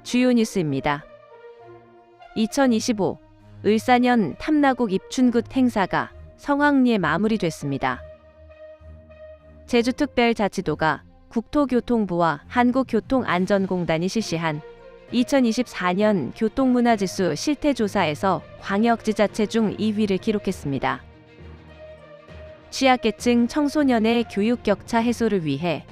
주요 뉴스입니다. 2025 을사년 탐라국 입춘굿 행사가 성황리에 마무리됐습니다. 제주특별자치도가 국토교통부와 한국교통안전공단이 실시한 2024년 교통문화지수 실태조사에서 광역지자체 중 2위를 기록했습니다. 취약계층 청소년의 교육 격차 해소를 위해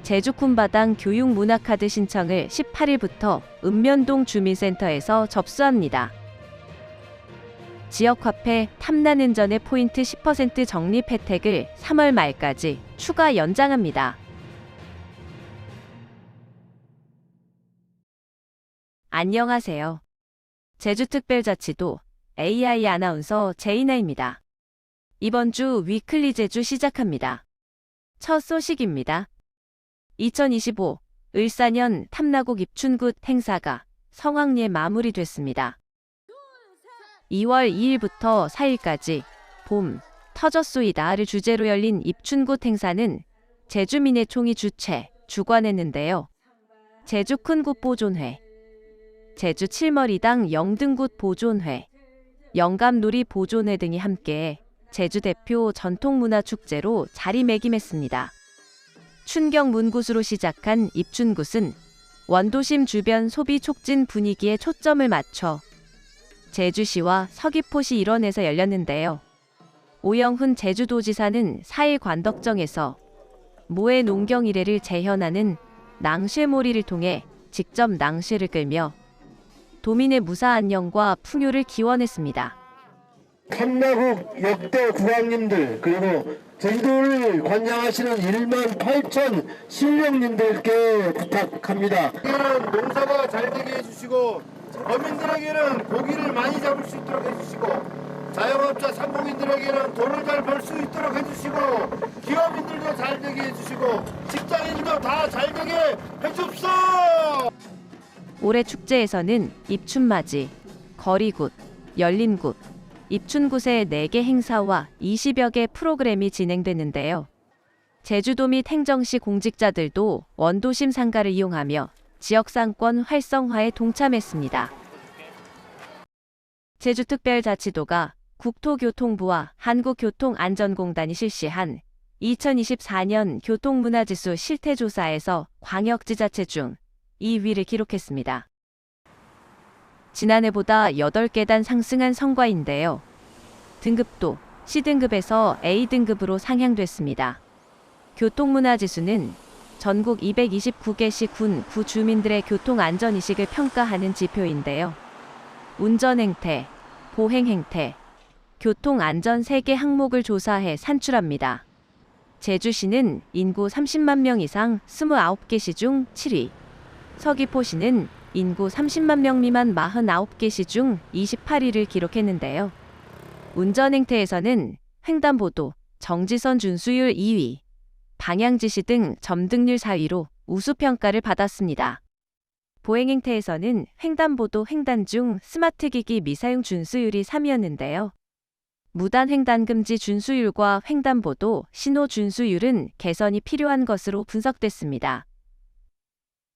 제주 쿤바당 교육문화카드 신청을 18일부터 읍면동 주민센터에서 접수합니다. 지역화폐 탐나는전의 포인트 10% 적립 혜택을 3월 말까지 추가 연장합니다. 안녕하세요. 제주특별자치도 AI 아나운서 제이나입니다. 이번 주 위클리 제주 시작합니다. 첫 소식입니다. 2025 을사년 탐라국 입춘굿 행사가 성황리에 마무리됐습니다. 2월 2일부터 4일까지 봄, 터졌소이다를 주제로 열린 입춘굿 행사는 제주민의 총이 주관했는데요. 제주 큰굿 보존회, 제주 칠머리당 영등굿 보존회, 영감놀이 보존회 등이 함께 제주 대표 전통문화축제로 자리매김했습니다. 춘경 문굿으로 시작한 입춘굿은 원도심 주변 소비 촉진 분위기에 초점을 맞춰 제주시와 서귀포시 일원에서 열렸는데요. 오영훈 제주도지사는 4일 관덕정에서 모해 농경 이래를 재현하는 낭쉐몰이를 통해 직접 낭쉐를 끌며 도민의 무사한 영과 풍요를 기원했습니다. 탐라국 역대 국왕님들 그리고 제주도를 관장하시는 1만 8천 신령님들께 부탁합니다. 농사가 잘 되게 해주시고 어민들에게는 고기를 많이 잡을 수 있도록 해주시고 자영업자 상공인들에게는 돈을 잘 벌 수 있도록 해주시고 기업인들도 잘 되게 해주시고 직장인도 다 잘 되게 해줍소. 올해 축제에서는 입춘맞이, 거리굿, 열린굿, 입춘굿의 4개 행사와 20여 개 프로그램이 진행됐는데요. 제주도 및 행정시 공직자들도 원도심 상가를 이용하며 지역상권 활성화에 동참했습니다. 제주특별자치도가 국토교통부와 한국교통안전공단이 실시한 2024년 교통문화지수 실태조사에서 광역지자체 중 2위를 기록했습니다. 지난해보다 8계단 상승한 성과인데요. 등급도 C등급에서 A등급으로 상향됐습니다. 교통문화지수는 전국 229개 시, 군, 구 주민들의 교통안전의식을 평가하는 지표인데요. 운전행태, 보행행태, 교통안전 3개 항목을 조사해 산출합니다. 제주시는 인구 30만 명 이상 29개 시 중 7위, 서귀포시는 인구 30만 명 미만 49개 시 중 28위를 기록했는데요. 운전행태에서는 횡단보도, 정지선 준수율 2위, 방향지시 등 점등률 4위로 우수평가를 받았습니다. 보행행태에서는 횡단보도 횡단 중 스마트기기 미사용 준수율이 3위였는데요. 무단 횡단 금지 준수율과 횡단보도 신호 준수율은 개선이 필요한 것으로 분석됐습니다.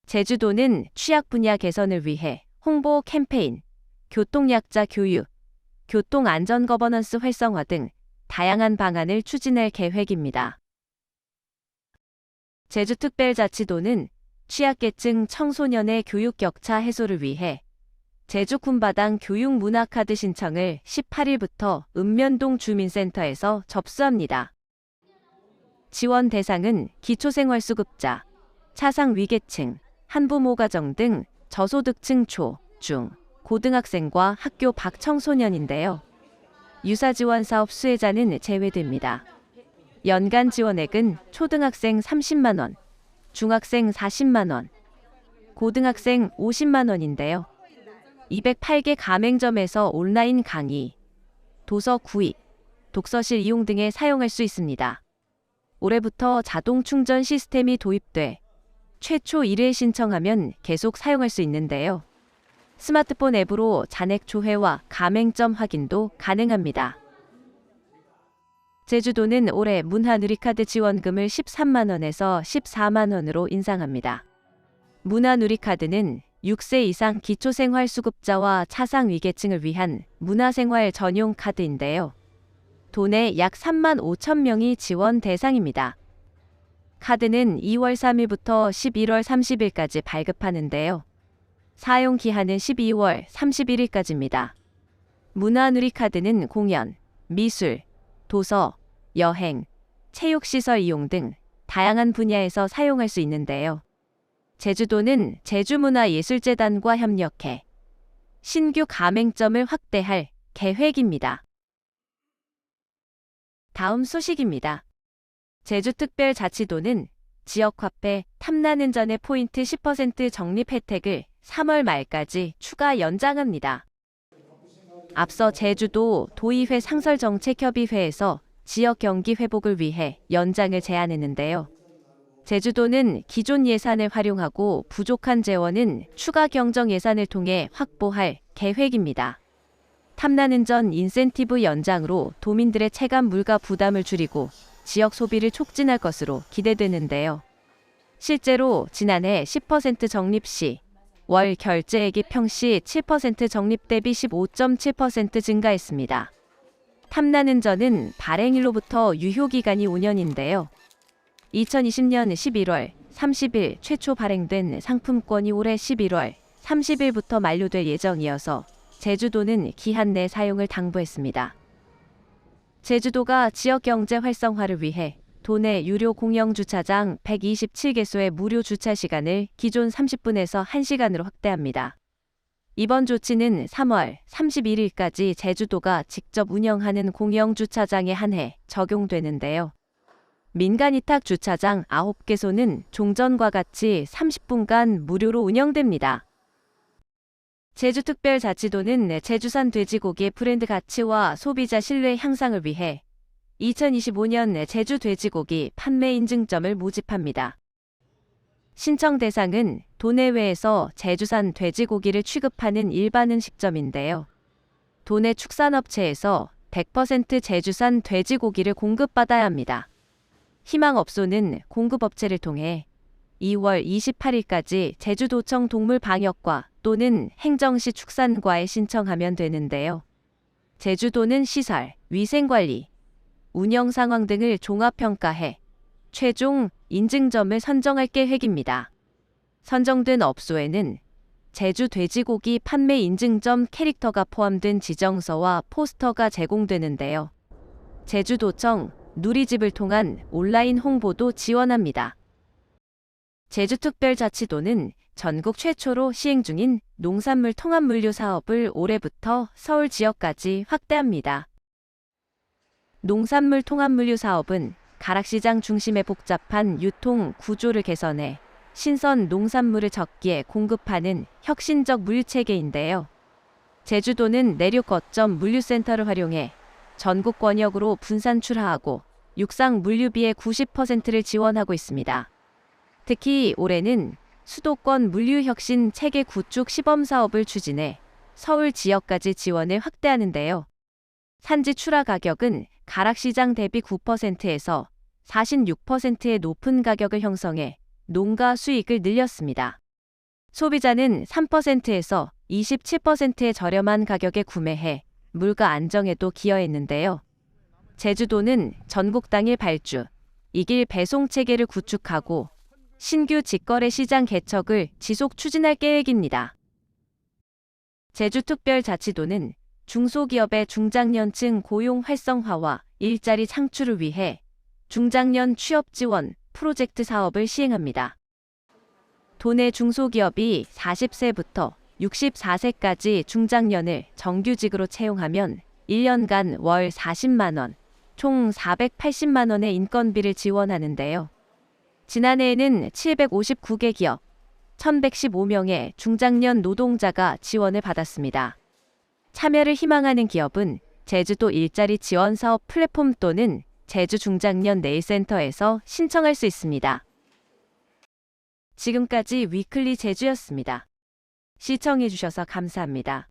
제주도는 취약 분야 개선을 위해 홍보 캠페인, 교통약자 교육, 교통안전 거버넌스 활성화 등 다양한 방안을 추진할 계획입니다. 제주특별자치도는 취약계층 청소년의 교육 격차 해소를 위해 제주 쿤바당 교육문화카드 신청을 18일부터 읍면동 주민센터에서 접수합니다. 지원 대상은 기초생활수급자, 차상위계층, 한부모가정 등 저소득층 초, 중, 고등학생과 학교 밖 청소년인데요. 유사지원사업 수혜자는 제외됩니다. 연간 지원액은 초등학생 30만 원, 중학생 40만 원, 고등학생 50만 원인데요. 208개 가맹점에서 온라인 강의, 도서 구입, 독서실 이용 등에 사용할 수 있습니다. 올해부터 자동 충전 시스템이 도입돼 최초 1회 신청하면 계속 사용할 수 있는데요. 스마트폰 앱으로 잔액 조회와 가맹점 확인도 가능합니다. 제주도는 올해 문화누리카드 지원금을 13만 원에서 14만 원으로 인상합니다. 문화누리카드는 6세 이상 기초생활수급자와 차상위계층을 위한 문화생활 전용 카드인데요. 도내 약 3만 5천 명이 지원 대상입니다. 카드는 2월 3일부터 11월 30일까지 발급하는데요. 사용 기한은 12월 31일까지입니다. 문화누리카드는 공연, 미술, 도서, 여행, 체육시설 이용 등 다양한 분야에서 사용할 수 있는데요. 제주도는 제주문화예술재단과 협력해 신규 가맹점을 확대할 계획입니다. 다음 소식입니다. 제주특별자치도는 지역화폐 탐나는 전의 포인트 10% 적립 혜택을 3월 말까지 추가 연장합니다. 앞서 제주도 도의회 상설정책협의회에서 지역 경기 회복을 위해 연장을 제안했는데요. 제주도는 기존 예산을 활용하고 부족한 재원은 추가 경정 예산을 통해 확보할 계획입니다. 탐나는 전 인센티브 연장으로 도민들의 체감 물가 부담을 줄이고 지역 소비를 촉진할 것으로 기대되는데요. 실제로 지난해 10% 적립 시 월 결제액이 평시 7% 적립 대비 15.7% 증가했습니다. 탐나는 전은 발행일로부터 유효기간이 5년인데요. 2020년 11월 30일 최초 발행된 상품권이 올해 11월 30일부터 만료될 예정이어서 제주도는 기한 내 사용을 당부했습니다. 제주도가 지역 경제 활성화를 위해 도내 유료 공영 주차장 127개소의 무료 주차 시간을 기존 30분에서 1시간으로 확대합니다. 이번 조치는 3월 31일까지 제주도가 직접 운영하는 공영 주차장에 한해 적용되는데요. 민간 위탁 주차장 9개소는 종전과 같이 30분간 무료로 운영됩니다. 제주특별자치도는 제주산 돼지고기의 브랜드 가치와 소비자 신뢰 향상을 위해 2025년 제주 돼지고기 판매 인증점을 모집합니다. 신청 대상은 도내외에서 제주산 돼지고기를 취급하는 일반 음식점인데요. 도내 축산업체에서 100% 제주산 돼지고기를 공급받아야 합니다. 희망업소는 공급업체를 통해 2월 28일까지 제주도청 동물방역과 또는 행정시 축산과에 신청하면 되는데요. 제주도는 시설, 위생관리, 운영 상황 등을 종합평가해 최종 인증점을 선정할 계획입니다. 선정된 업소에는 제주 돼지고기 판매 인증점 캐릭터가 포함된 지정서와 포스터가 제공되는데요. 제주도청 누리집을 통한 온라인 홍보도 지원합니다. 제주특별자치도는 전국 최초로 시행 중인 농산물 통합물류 사업을 올해부터 서울 지역까지 확대합니다. 농산물 통합물류 사업은 가락시장 중심의 복잡한 유통 구조를 개선해 신선 농산물을 적기에 공급하는 혁신적 물류체계인데요. 제주도는 내륙 거점 물류센터를 활용해 전국 권역으로 분산 출하하고 육상 물류비의 90%를 지원하고 있습니다. 특히 올해는 수도권 물류혁신 체계 구축 시범사업을 추진해 서울 지역까지 지원을 확대하는데요. 산지 출하 가격은 가락시장 대비 9%에서 46%의 높은 가격을 형성해 농가 수익을 늘렸습니다. 소비자는 3%에서 27%의 저렴한 가격에 구매해 물가 안정에도 기여했는데요. 제주도는 전국 당일 발주, 이길 배송 체계를 구축하고 신규 직거래 시장 개척을 지속 추진할 계획입니다. 제주특별자치도는 중소기업의 중장년층 고용 활성화와 일자리 창출을 위해 중장년 취업 지원 프로젝트 사업을 시행합니다. 도내 중소기업이 40세부터 64세까지 중장년을 정규직으로 채용하면 1년간 월 40만 원, 총 480만 원의 인건비를 지원하는데요. 지난해에는 759개 기업, 1,115명의 중장년 노동자가 지원을 받았습니다. 참여를 희망하는 기업은 제주도 일자리 지원 사업 플랫폼 또는 제주 중장년 네일센터에서 신청할 수 있습니다. 지금까지 위클리 제주였습니다. 시청해주셔서 감사합니다.